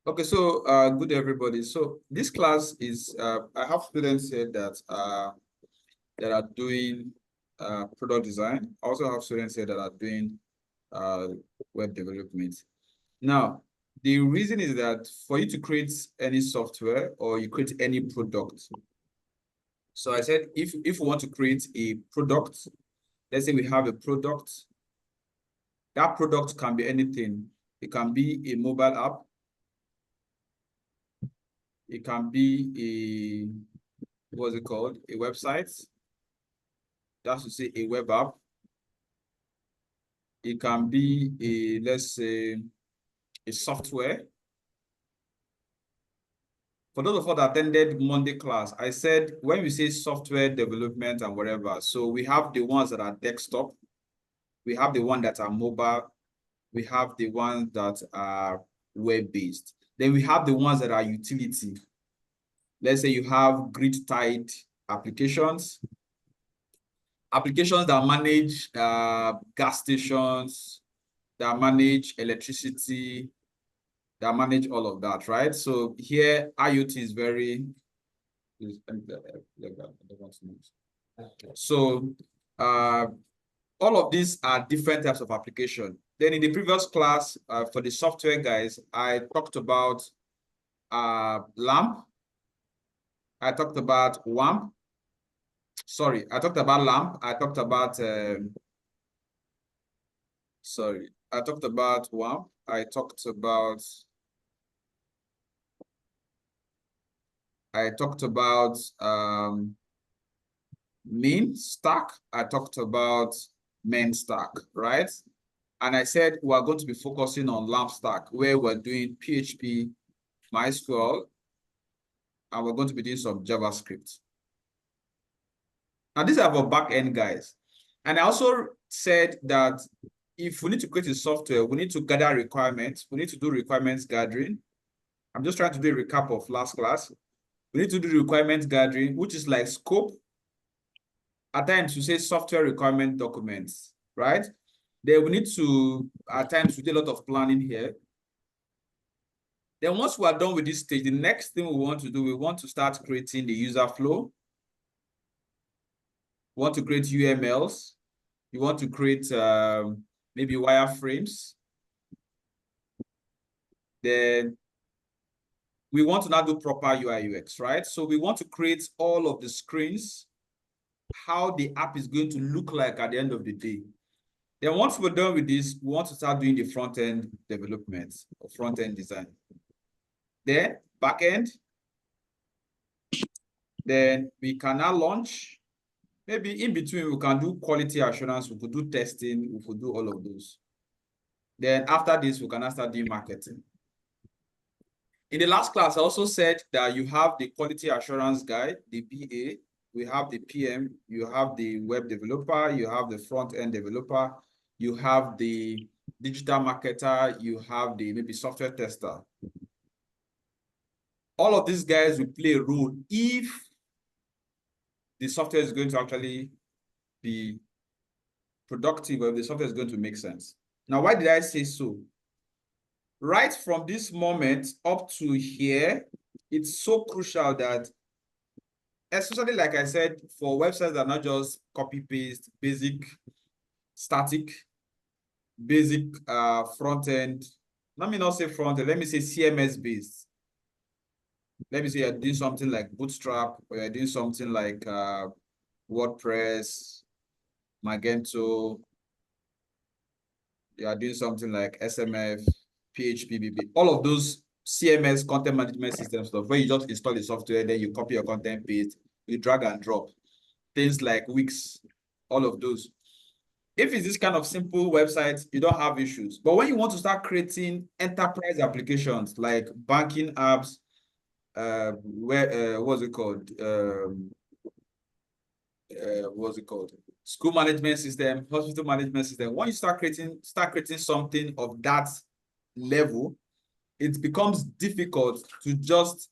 Okay, so good everybody. So this class is I have students here that are doing product design. I also have students here that are doing web development. Now, the reason is that for you to create any software or you create any product. So I said if we want to create a product, let's say we have a product. That product can be anything. It can be a mobile app. It can be what's it called? A website. That's to say a web app. It can be let's say, a software. For those of us that attended Monday class, I said when we say software development and whatever, so we have the ones that are desktop, we have the ones that are mobile, we have the ones that are web-based. Then we have the ones that are utility. Let's say you have grid-tied applications that manage gas stations, that manage electricity, that manage all of that, right? So here, IoT is very, so all of these are different types of application. Then in the previous class, for the software guys, I talked about LAMP. I talked about WAMP. Sorry, I talked about LAMP. I talked about, sorry, I talked about WAMP. I talked about mean stack. I talked about main stack, right? And I said we're going to be focusing on LAMP stack, where we're doing PHP, MySQL, and we're going to be doing some JavaScript. Now, these are our back-end guys. And I also said that if we need to create a software, we need to gather requirements. We need to do requirements gathering. I'm just trying to do a recap of last class. We need to do requirements gathering, which is like scope. At times, we say software requirement documents, right? Then we need to, at times, we do a lot of planning here. Then once we are done with this stage, the next thing we want to do, we want to start creating the user flow. We want to create UMLs. You want to create maybe wireframes. Then we want to now do proper UI UX, right? So we want to create all of the screens, how the app is going to look like at the end of the day. Then once we're done with this, we want to start doing the front-end development or front-end design. Then back-end. Then we can now launch. Maybe in between, we can do quality assurance, we could do testing, we could do all of those. Then after this, we can now start doing marketing. In the last class, I also said that you have the quality assurance guy, the BA, we have the PM, you have the web developer, you have the front-end developer, you have the digital marketer, you have the maybe software tester. All of these guys will play a role if the software is going to actually be productive, or if the software is going to make sense. Now, why did I say so? Right from this moment up to here, it's so crucial that, especially like I said, for websites that are not just copy-paste, basic, static, basic front-end. Let me not say front-end, let me say CMS-based. Let me say you're doing something like Bootstrap, or you're doing something like WordPress, Magento, you are doing something like SMF, PHP, BB, all of those CMS, content management system stuff, where you just install the software, then you copy your content, paste, you drag and drop. Things like Wix, all of those. If it's this kind of simple website, you don't have issues. But when you want to start creating enterprise applications like banking apps, what's it called? What's it called? School management system, hospital management system. When you start creating something of that level, it becomes difficult to just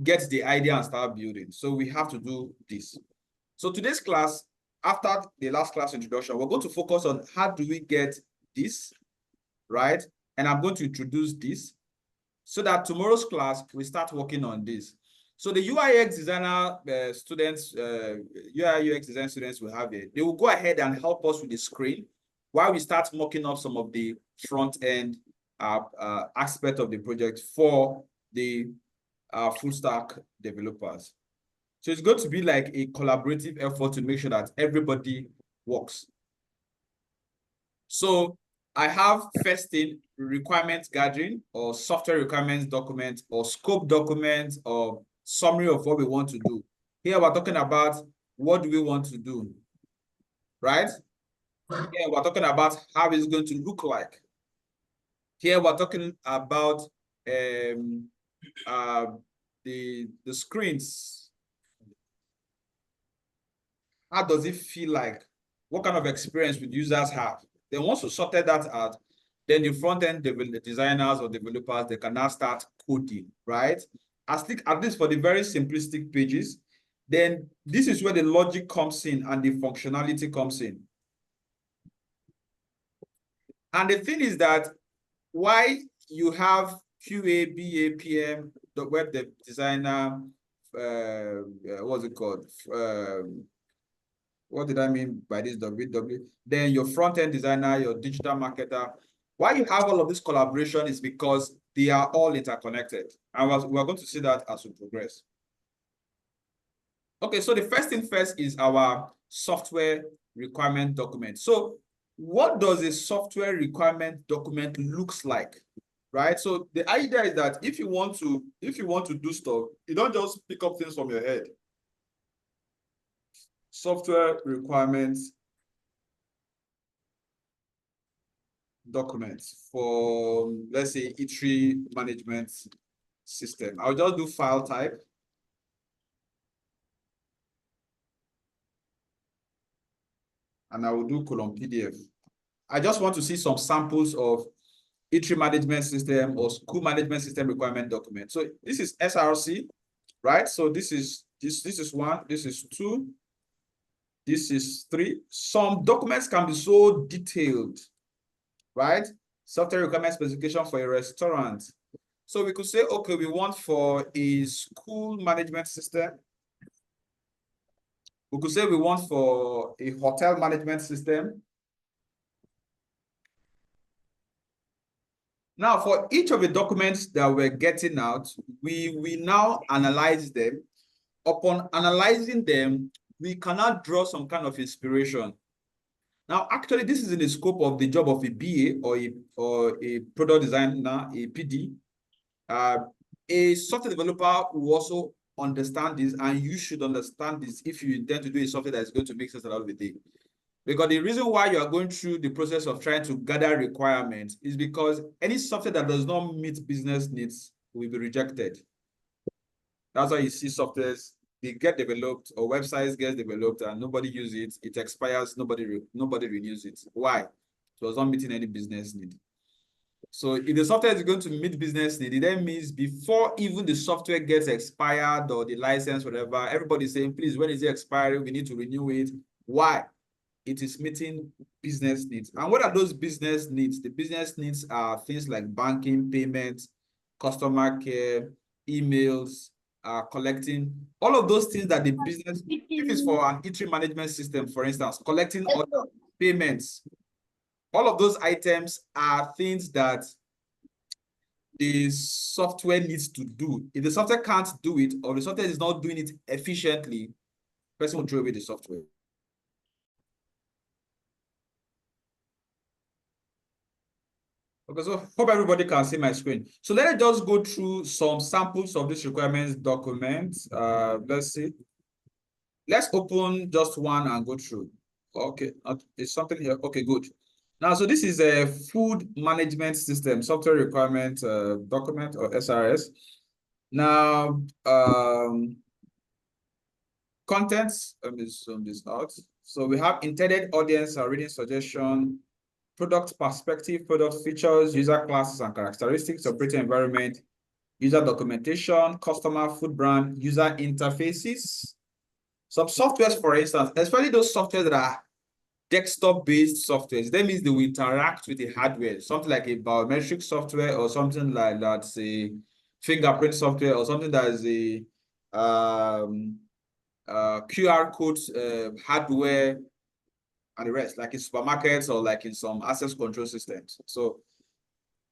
get the idea and start building. So we have to do this. So today's class, after the last class introduction, we're going to focus on how do we get this, right? And I'm going to introduce this. so that tomorrow's class, we start working on this. So the UI/UX designer students, UI/UX design students we have here, they will go ahead and help us with the screen while we start mocking up some of the front end aspect of the project for the full stack developers. So it's going to be like a collaborative effort to make sure that everybody works. So I have first thing, requirements gathering or software requirements document or scope document or summary of what we want to do. Here we're talking about what do we want to do, right? Here we're talking about how it's going to look like. Here we're talking about the screens. How does it feel like? What kind of experience would users have? Then once you sorted that out, then the front-end designers or developers, they can now start coding, right? At least for the very simplistic pages, then this is where the logic comes in and the functionality comes in. And the thing is that why you have QA, BA, PM, the web designer, what's it called? What did I mean by this WW? Then your front-end designer, your digital marketer. Why you have all of this collaboration is because they are all interconnected. And we're going to see that as we progress. Okay, so the first thing first is our software requirement document. So what does a software requirement document looks like? Right? So the idea is that if you want to do stuff, you don't just pick up things from your head. Software requirements documents for, let's say, E3 management system. I'll just do file type. And I will do :PDF. I just want to see some samples of E3 management system or school management system requirement document. So this is SRC, right? So this is 1, this is 2, this is 3. Some documents can be so detailed, right? Software requirement specification for a restaurant. So we could say, okay, we want for a school management system. We could say we want for a hotel management system. Now, for each of the documents that we're getting out, we now analyze them. Upon analyzing them, we cannot draw some kind of inspiration. Now, actually, this is in the scope of the job of a BA or a product designer, a PD. A software developer will also understand this, and you should understand this if you intend to do a software that is going to make sense out of the day. Because the reason why you are going through the process of trying to gather requirements is because any software that does not meet business needs will be rejected. That's why you see softwares, they get developed or websites get developed and nobody uses it. It expires, nobody renews it. Why? It was not meeting any business need. So if the software is going to meet business need, it then means before even the software gets expired or the license, whatever, everybody's saying, please, when is it expiring? We need to renew it. Why? It is meeting business needs. And what are those business needs? The business needs are things like banking, payments, customer care, emails, collecting, all of those things that the business, if it's for an E3 management system, for instance, collecting other payments, all of those items are things that the software needs to do. If the software can't do it, or the software is not doing it efficiently, the person will throw away the software. Okay, so hope everybody can see my screen. So let us just go through some samples of this requirements document. Let's see. Let's open just one and go through. Okay, it's something here. Okay, good. Now, so this is a food management system, software requirement document or SRS. Now, contents, let me zoom this out. So we have intended audience, reading suggestion, product perspective, product features, user classes and characteristics, operating environment, user documentation, customer, food brand, user interfaces. Some softwares, for instance, especially those softwares that are desktop-based software. That means they will interact with the hardware, something like a biometric software or something like that, say fingerprint software or something that is a QR code hardware and the rest, like in supermarkets or like in some access control systems. So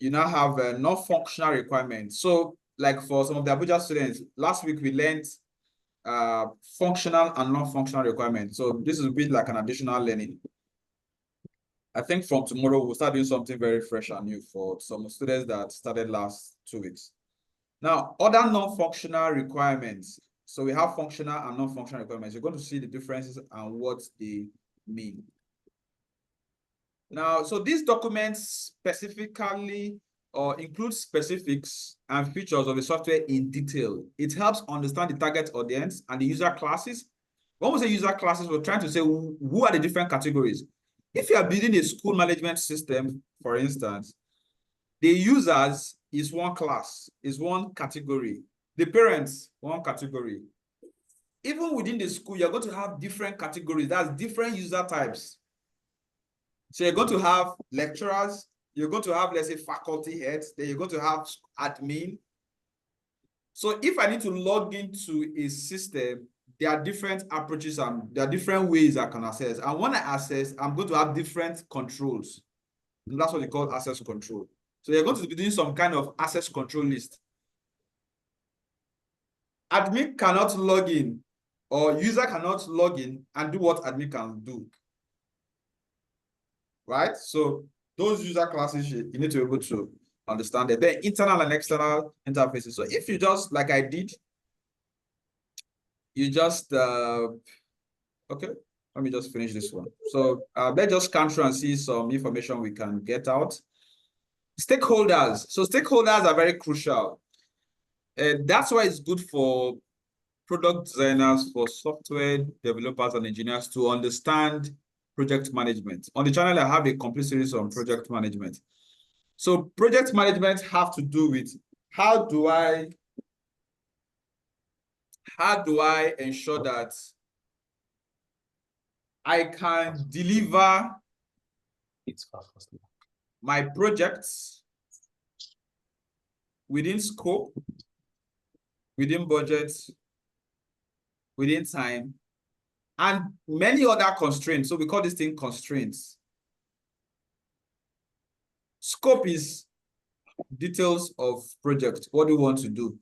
you now have a non-functional requirements. So like for some of the Abuja students, last week we learned functional and non-functional requirements. So this will be like an additional learning. I think from tomorrow we'll start doing something very fresh and new for some students that started last 2 weeks. Now, other non-functional requirements. So we have functional and non-functional requirements. You're going to see the differences and what they mean. Now, so these documents specifically include specifics and features of the software in detail. It helps understand the target audience and the user classes. When we say user classes, we're trying to say who are the different categories. If you are building a school management system, for instance, the users is one class, is one category. The parents, one category. Even within the school, you're going to have different categories. That's different user types. So you're going to have lecturers, you're going to have, let's say, faculty heads, then you're going to have admin. So if I need to log into a system, there are different approaches and there are different ways I can access. And when I access, I'm going to have different controls. And that's what they call access control. So you're going to be doing some kind of access control list. Admin cannot log in, or user cannot log in and do what admin can do. Right? So those user classes, you need to be able to understand it. Then internal and external interfaces. So if you just, like I did, you just, okay, let me just finish this one. So let's just scan through and see some information we can get out. Stakeholders. So stakeholders are very crucial. That's why it's good for product designers, for software developers and engineers to understand project management. On the channel, I have a complete series on project management. So project management have to do with how do I ensure that I can deliver my projects within scope, within budget, within time, and many other constraints. So we call this thing constraints. Scope is details of project. What do we want to do?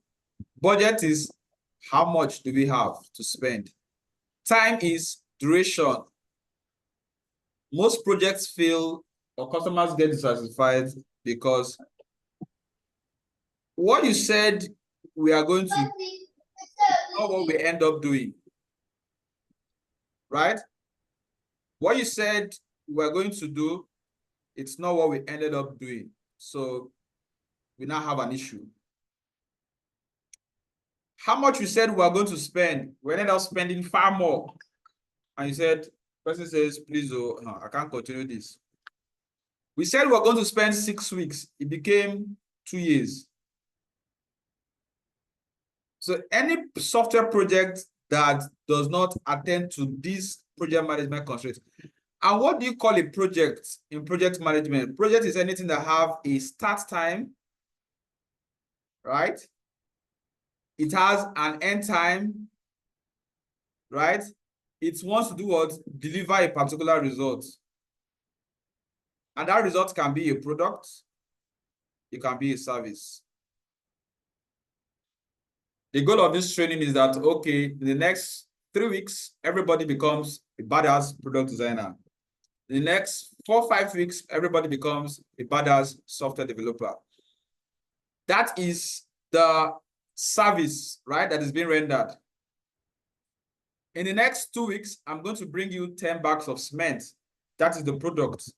Budget is how much do we have to spend? Time is duration. Most projects fail or customers get dissatisfied because what you said we are going to not what we end up doing. Right? What you said we're going to do, it's not what we ended up doing. So we now have an issue. How much you said we're going to spend, we ended up spending far more. And you said, person says, please, oh, no, I can't continue this. We said we're going to spend 6 weeks. It became 2 years. So any software project that does not attend to these project management constraints. And what do you call a project in project management? Project is anything that have a start time, right? It has an end time, right? It wants to do what? Deliver a particular result. And that result can be a product, it can be a service. The goal of this training is that, okay, in the next 3 weeks, everybody becomes a badass product designer. In the next 4 or 5 weeks, everybody becomes a badass software developer. That is the service, right, that is being rendered. In the next 2 weeks, I'm going to bring you 10 bags of cement. That is the product.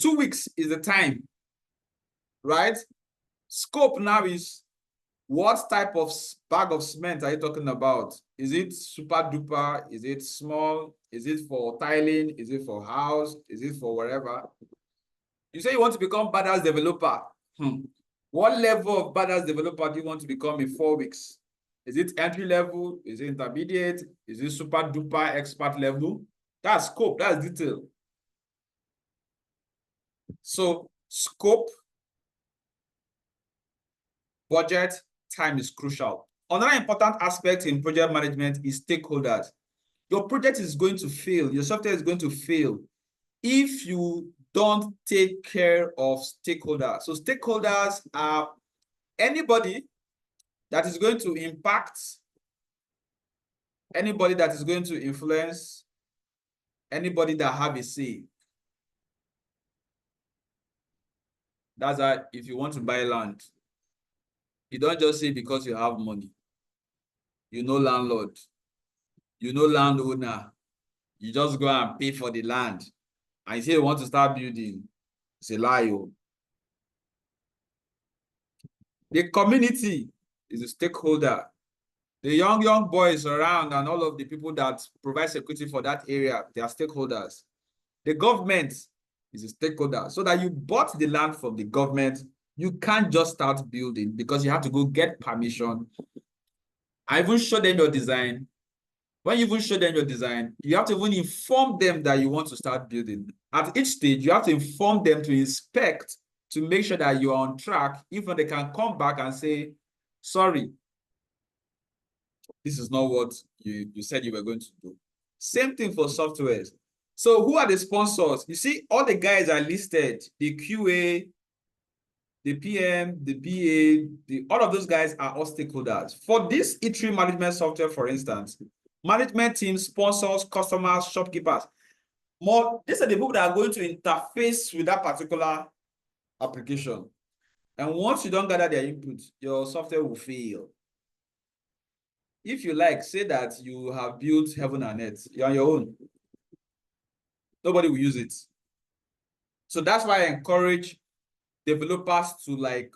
2 weeks is the time, right? Scope now is what type of bag of cement are you talking about? Is it super duper? Is it small? Is it for tiling? Is it for house? Is it for wherever? You say you want to become badass developer. What level of badass developer do you want to become in 4 weeks? Is it entry level? Is it intermediate? Is it super duper expert level? That's scope, that's detail. So scope, budget, time is crucial. Another important aspect in project management is stakeholders. Your project is going to fail, your software is going to fail if you don't take care of stakeholders. So stakeholders are anybody that is going to impact, anybody that is going to influence, anybody that have a say. That's why if you want to buy land, you don't just say because you have money. You know landlord, you know landowner. You just go and pay for the land. And you say you want to start building. It's a lie. Oh. The community is a stakeholder. The young boys around and all of the people that provide security for that area, they are stakeholders. The government is a stakeholder. So that you bought the land from the government, you can't just start building because you have to go get permission. I even show them your design. When you even show them your design, you have to even inform them that you want to start building. At each stage, you have to inform them to inspect to make sure that you are on track. Even they can come back and say, sorry, this is not what you said you were going to do. Same thing for softwares. So who are the sponsors? You see, all the guys are listed, the QA, the PM, the BA, all of those guys are all stakeholders. For this E3 management software, for instance, management teams, sponsors, customers, shopkeepers, these are the people that are going to interface with that particular application. And once you don't gather their input, your software will fail. If you like, say that you have built heaven and earth, you're on your own. Nobody will use it. So that's why I encourage developers to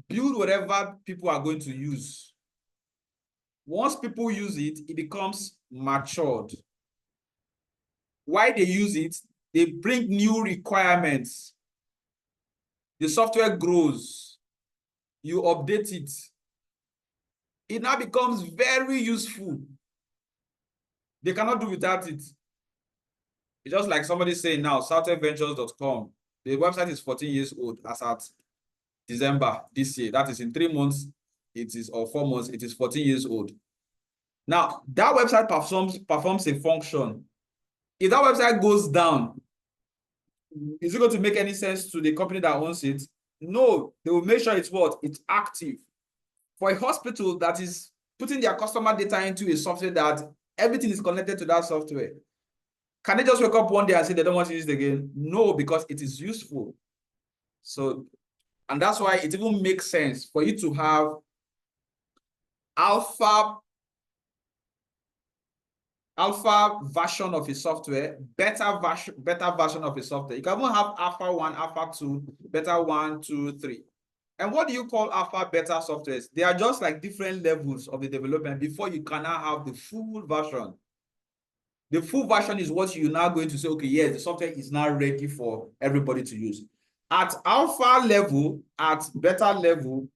build whatever people are going to use. Once people use it, it becomes matured. Why they use it, they bring new requirements. The software grows. You update it. It now becomes very useful. They cannot do without it. It's just like somebody saying now, softwareventures.com. The website is 14 years old as at December this year. That is in 3 months, or 4 months, it is 14 years old. Now, that website performs a function. If that website goes down, is it going to make any sense to the company that owns it? No, they will make sure it's what? It's active. For a hospital that is putting their customer data into a software that everything is connected to that software, can they just wake up one day and say they don't want to use it again? No, because it is useful. So, and that's why it even makes sense for you to have alpha version of a software, beta version of a software. You can even have alpha 1, alpha 2, beta 1, 2, 3. And what do you call alpha, beta softwares? They are just like different levels of the development before you can now have the full version. The full version is what you're now going to say, okay, yes, the software is now ready for everybody to use. At alpha level, at beta level,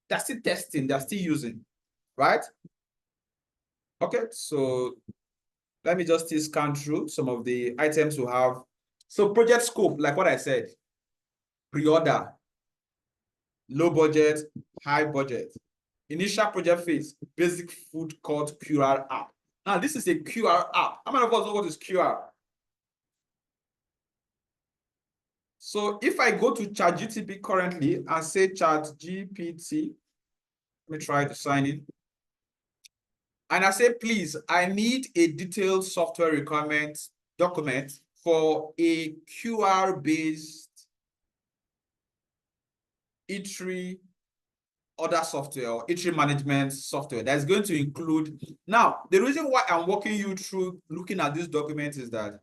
they're still testing, they're still using, right? Okay, so let me just scan through some of the items we have. So project scope, like what I said, pre-order, low budget, high budget. Initial project phase, basic food court QR app. Now, this is a QR app. How many of us know what is QR? So if I go to ChatGPT currently and say ChatGPT, let me try to sign in. And I say, please, I need a detailed software requirement document for a QR-based E3 other software or E3 management software that's going to include. Now, the reason why I'm walking you through looking at this document is that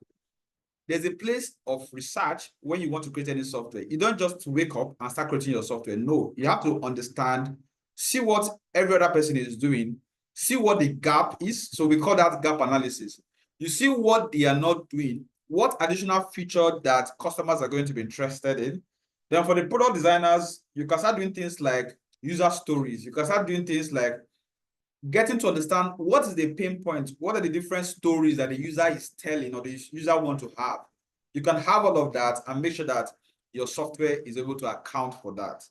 there's a place of research when you want to create any software. You don't just wake up and start creating your software. No, you have to understand, see what every other person is doing, see what the gap is. So we call that gap analysis. You see what they are not doing, what additional feature that customers are going to be interested in. Then for the product designers, you can start doing things like user stories. You can start doing things like getting to understand what is the pain point, what are the different stories that the user is telling or the user want to have. You can have all of that and make sure that your software is able to account for that,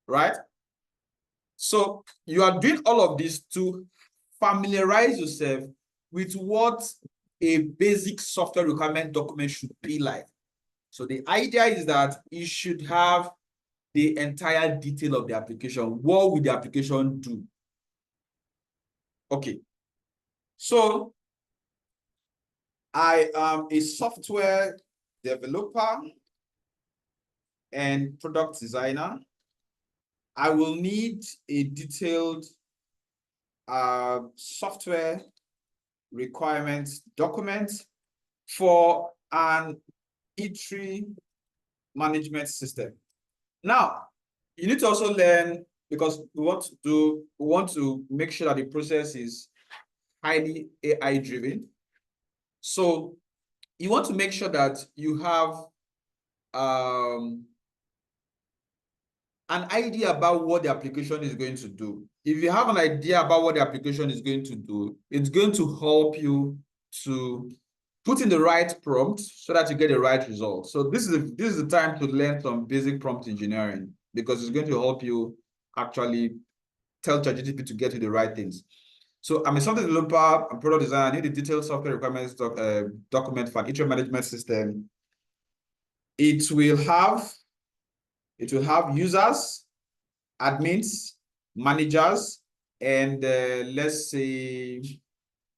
right? So you are doing all of this to familiarize yourself with what a basic software requirement document should be like. So the idea is that you should have the entire detail of the application. What will the application do? Okay. So I am a software developer and product designer. I will need a detailed software requirements document for an E3 management system. Now, you need to also learn, because we want to make sure that the process is highly AI driven. So you want to make sure that you have an idea about what the application is going to do. If you have an idea about what the application is going to do, it's going to help to put in the right prompt so that you get the right result. So this is the time to learn some basic prompt engineering, because it's going to help you actually tell ChatGPT to get you the right things. So I'm a software developer, I'm a product designer. I need a detailed software requirements document for an E3 management system. It will have users, admins, managers, and let's say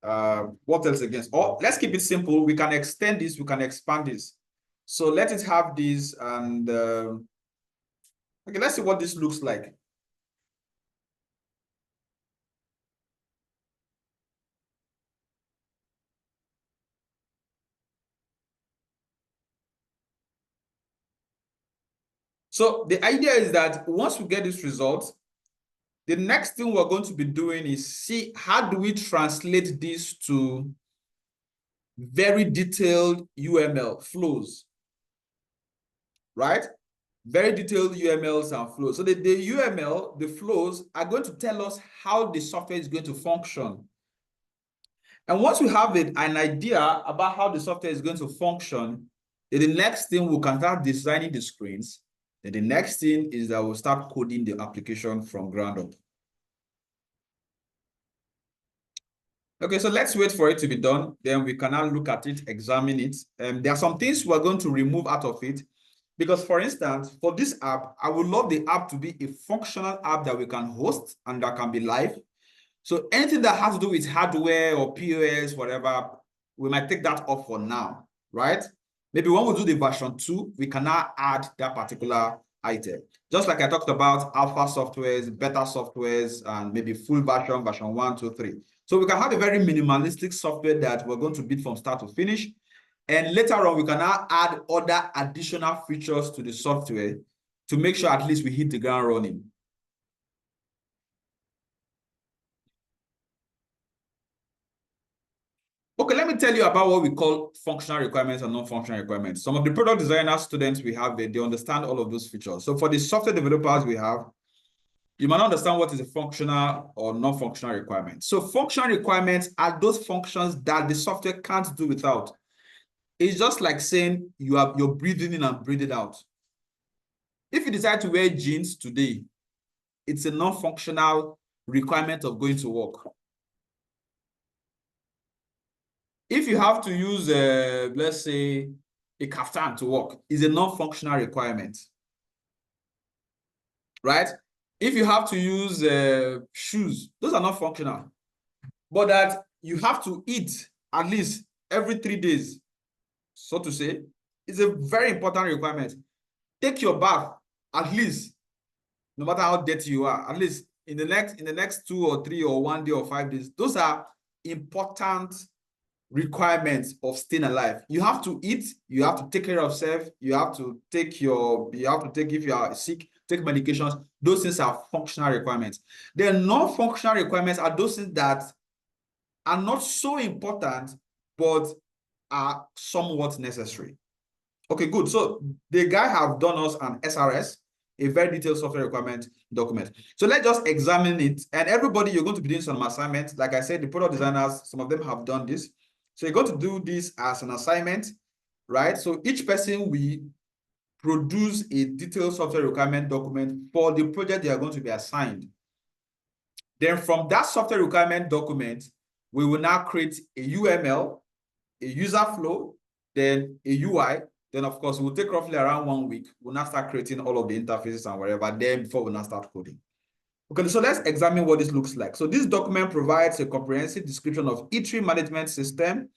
what else again? Or let's keep it simple. We can extend this, we can expand this. So let it have this, and okay, let's see what this looks like. So the idea is that once we get this result, the next thing we're going to be doing is see how do we translate this to very detailed UML flows, right? Very detailed UMLs and flows. So the UML, the flows are going to tell us how the software is going to function. And once we have an idea about how the software is going to function, then the next thing we can start designing the screens. Then the next thing is that we'll start coding the application from ground up. Okay, so let's wait for it to be done. Then we can now look at it, examine it. There are some things we're going to remove out of it. Because for instance, for this app, I would love the app to be a functional app that we can host and that can be live. So anything that has to do with hardware or POS, whatever, we might take that off for now, right? Maybe when we do the version 2, we can now add that particular item. Just like I talked about alpha softwares, beta softwares, and maybe full version 1, 2, 3. So we can have a very minimalistic software that we're going to build from start to finish. And later on, we can now add other additional features to the software to make sure at least we hit the ground running. Okay, let me tell you about what we call functional requirements and non-functional requirements. Some of the product designer students we have, they understand all of those features. So for the software developers we have, you might not understand what is a functional or non-functional requirement. So functional requirements are those functions that the software can't do without. It's just like saying you're breathing in and breathing out. If you decide to wear jeans today, it's a non-functional requirement of going to work. If you have to use, let's say, a kaftan to work, is a non-functional requirement, right? If you have to use shoes, those are not functional. But that you have to eat at least every 3 days, so to say, is a very important requirement. Take your bath at least, no matter how dirty you are, at least in the next 2 or 3 or 1 day or 5 days. Those are important requirements of staying alive. You have to eat, you have to take care of self, you have to take, if you are sick, take medications. Those things are functional requirements. The non-functional requirements are those things that are not so important, but are somewhat necessary. Okay, good. So the guy have done us an SRS. a very detailed software requirement document. So let's just examine it. And everybody, you're going to be doing some assignments. Like I said, the product designers, some of them have done this. So you're going to do this as an assignment, right? So each person will produce a detailed software requirement document for the project they are going to be assigned. Then from that software requirement document, we will now create a UML, a user flow, then a UI. Then, of course, we'll take roughly around 1 week. We'll now start creating all of the interfaces and whatever, then before we now start coding. Okay, so let's examine what this looks like. So this document provides a comprehensive description of each management system.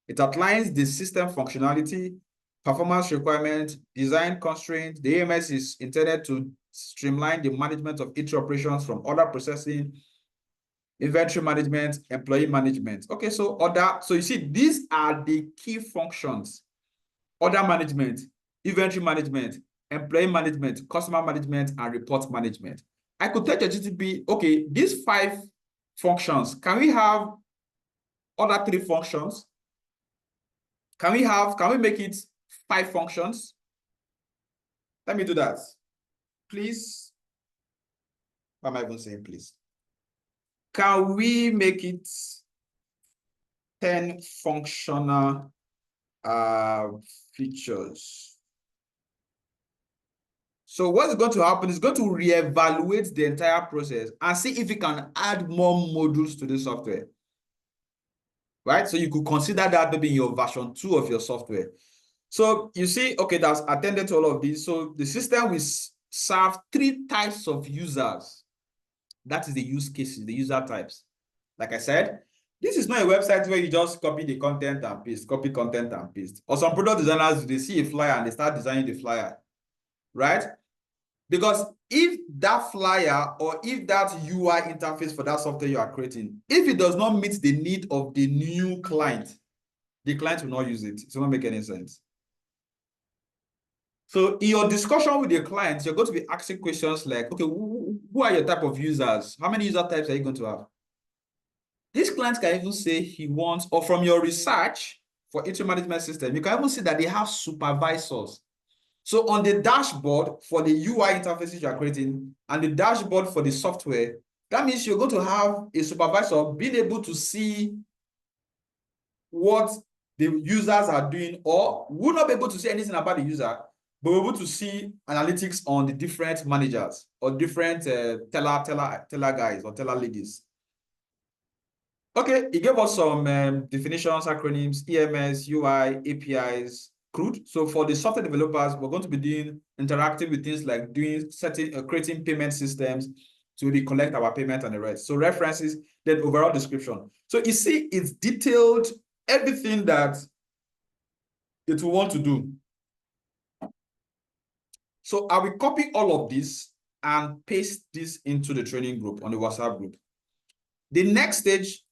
It outlines the system functionality, performance requirements, design constraints. The AMS is intended to streamline the management of each operations from order processing, inventory management, employee management. Okay, so you see, these are the key functions: order management, inventory management, employee management, customer management, and report management. I could tell ChatGPT, okay, these 5 functions, can we have other 3 functions? Can we make it 5 functions? Let me do that. Please. What am I even saying, please? Can we make it 10 functional features? So what's going to happen is going to reevaluate the entire process and see if you can add more modules to the software. Right? So you could consider that maybe in your version 2 of your software. So you see, okay, that's attended to all of these. So the system will serve 3 types of users. That is the use cases, the user types. Like I said, this is not a website where you just copy the content and paste, copy content and paste. Or some product designers, they see a flyer and they start designing the flyer, right? Because if that flyer or if that UI interface for that software you are creating, if it does not meet the need of the new client, the client will not use it. It will not make any sense. So in your discussion with your clients, you're going to be asking questions like, okay, who are your type of users? How many user types are you going to have? This client can even say he wants, or from your research for each management system, you can even see that they have supervisors. So on the dashboard for the UI interfaces you are creating and the dashboard for the software, that means you're going to have a supervisor being able to see what the users are doing, or will not be able to see anything about the user, but we're able to see analytics on the different managers or different teller guys or teller ladies. Okay, it gave us some definitions, acronyms, EMS, UI, APIs, CRUD. So for the software developers, we're going to be doing interactive with things like doing creating payment systems to recollect our payment and the rest. So references, then overall description. So you see, it's detailed everything that it will want to do. So I will copy all of this and paste this into the training group on the WhatsApp group. The next stage,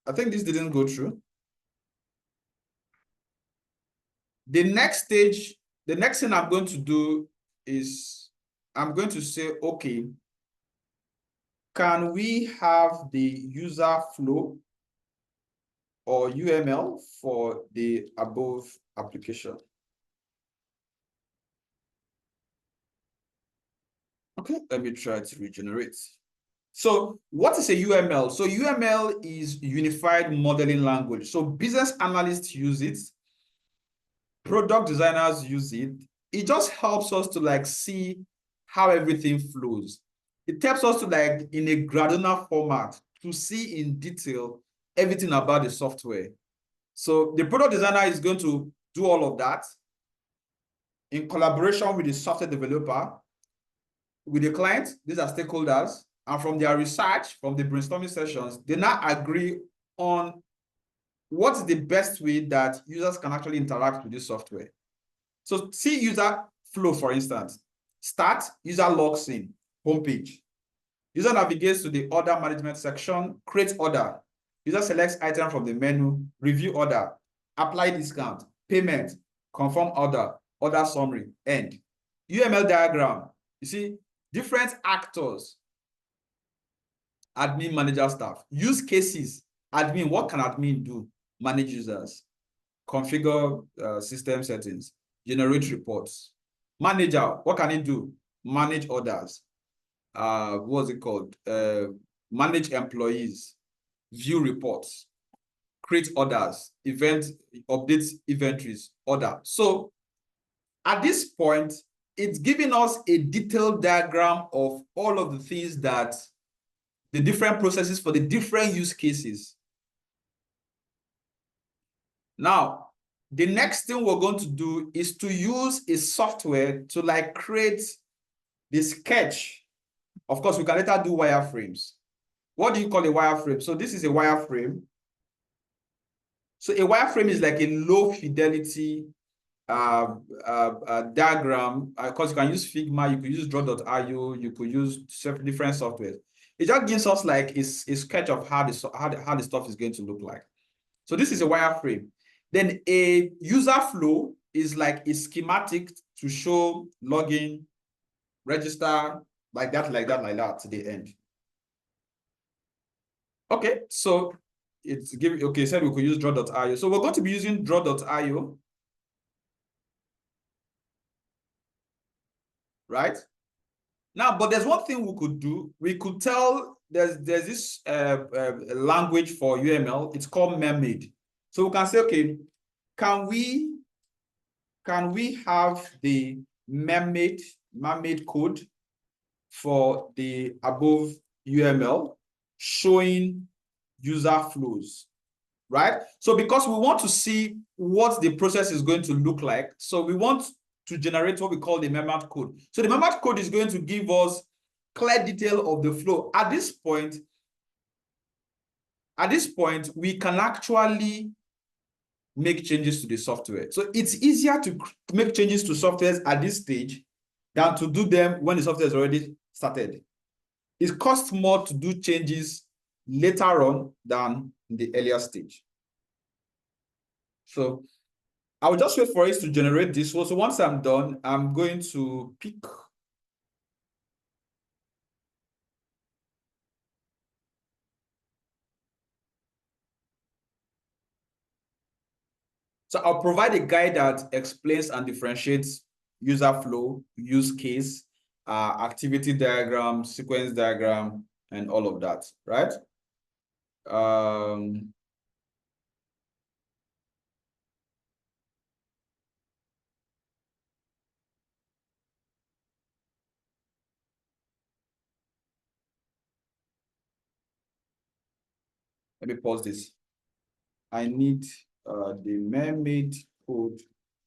I think this didn't go through. The next stage, the next thing I'm going to do is I'm going to say, okay, can we have the user flow or UML for the above application? Okay, let me try to regenerate. So what is a UML? So UML is Unified Modeling Language. So business analysts use it. Product designers use it. It just helps us to like see how everything flows. It helps us to like in a granular format to see in detail everything about the software. So the product designer is going to do all of that in collaboration with the software developer, with the client. These are stakeholders, and from their research, from the brainstorming sessions, they now agree on what's the best way that users can actually interact with this software. So see user flow, for instance. Start, user logs in, homepage. User navigates to the order management section, create order. User selects item from the menu, review order, apply discount, payment, confirm order, order summary, end. UML diagram. You see, different actors, admin, manager, staff. Use cases, admin, what can admin do? Manage users, configure system settings, generate reports. Manager, what can he do? manage others, what's it called? Manage employees, view reports, create orders, update inventories, order. So at this point, it's giving us a detailed diagram of all of the things that the different processes for the different use cases. Now, the next thing we're going to do is to use a software to like create the sketch. Of course, we can later do wireframes. What do you call a wireframe? So this is a wireframe. So a wireframe is like a low fidelity diagram. Of course, you can use Figma, you could use draw.io, you could use different softwares. It just gives us like a sketch of how the stuff is going to look like. So this is a wireframe. Then a user flow is like a schematic to show login, register, like that to the end. Okay, so it's giving, okay, said we could use draw.io. So we're going to be using draw.io, right? Now, but there's one thing we could do. We could tell there's this language for UML. It's called Mermaid. So we can say, okay, can we have the Mermaid code for the above UML showing user flows, right? So because we want to see what the process is going to look like, so we want to generate what we call the Mermaid code. So the Mermaid code is going to give us clear detail of the flow. At this point, we can actually make changes to the software. So it's easier to make changes to softwares at this stage than to do them when the software is already started. It costs more to do changes later on than in the earlier stage. So I will just wait for it to generate this. So once I'm done, I'm going to pick. So I'll provide a guide that explains and differentiates user flow, use case, activity diagram, sequence diagram, and all of that, right? Let me pause this. I need the Mermaid code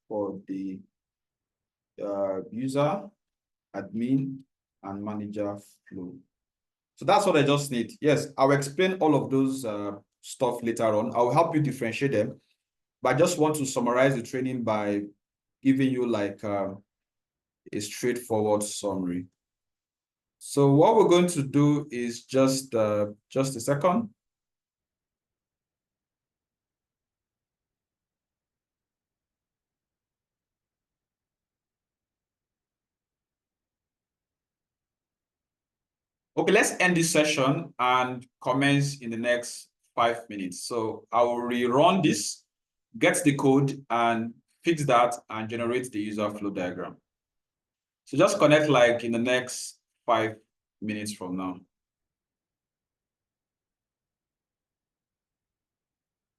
for the user, admin, and manager flow. So that's what I just need. Yes, I'll explain all of those stuff later on. I'll help you differentiate them. But I just want to summarize the training by giving you like a straightforward summary. So what we're going to do is just a second. Okay, let's end this session and commence in the next 5 minutes. So I will rerun this, get the code and fix that and generate the user flow diagram. So just connect like in the next 5 minutes from now.